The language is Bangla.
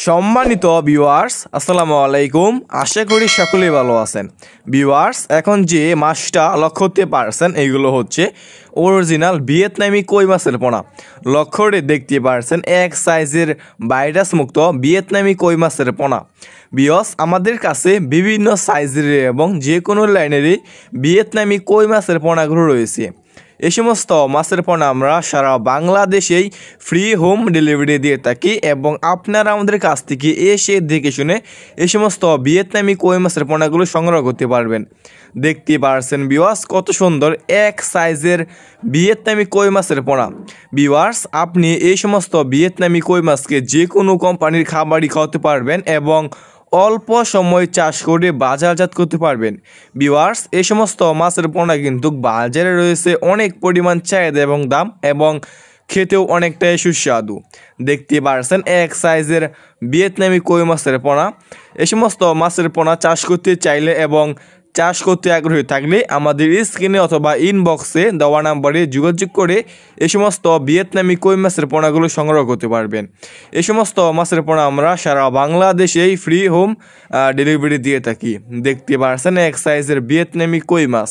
সম্মানিত ভিউয়ার্স, আসসালামু আলাইকুম। আশা করি সকলেই ভালো আছেন। ভিউয়ার্স, এখন যে মাছটা লক্ষ্য করতে পারছেন এইগুলো হচ্ছে অরিজিনাল ভিয়েতনামি কই মাছের পোনা। লক্ষ্য করে দেখতে পারছেন এক সাইজের ভাইরাস মুক্ত ভিয়েতনামি কই মাছের পোনা। ভিউয়ার্স, আমাদের কাছে বিভিন্ন সাইজের এবং যে কোনো লাইনেরই ভিয়েতনামি কই মাছের পোনাগুলো রয়েছে। এই সমস্ত মাছের পোনা আমরা সারা বাংলাদেশেই ফ্রি হোম ডেলিভারি দিয়ে থাকি এবং আপনারা আমাদের কাছ থেকে এসে দেখে শুনে এই সমস্ত ভিয়েতনামি কই মাছের পোনাগুলো সংগ্রহ করতে পারবেন। দেখতে পারছেন ভিউয়ার্স, কত সুন্দর এক সাইজের ভিয়েতনামি কই মাছের পোনা। ভিউয়ার্স, আপনি এই সমস্ত ভিয়েতনামি কই মাছকে যে কোনো কোম্পানির খাবারই খাওয়াতে পারবেন এবং অল্প সময় চাষ করে বাজারজাত করতে পারবেন। ভিউয়ার্স, এই সমস্ত মাছের পোনা কিন্তু বাজারে রয়েছে অনেক পরিমাণ চাহিদা এবং দাম এবং খেতেও অনেকটাই সুস্বাদু। দেখতে পারছেন এক সাইজের ভিয়েতনামি কই মাছের পোনা। এই সমস্ত মাছের পোনা চাষ করতে চাইলে এবং চাষ করতে আগ্রহী থাকলে আমাদের স্ক্রিনে অথবা ইনবক্সে দেওয়া নাম্বারে যোগাযোগ করে এই সমস্ত ভিয়েতনামি কই মাছের পোনাগুলো সংগ্রহ করতে পারবেন। এই সমস্ত মাছের পোনা আমরা সারা বাংলাদেশেই ফ্রি হোম ডেলিভারি দিয়ে থাকি। দেখতে পারছেন এক সাইজের ভিয়েতনামি কই মাছ।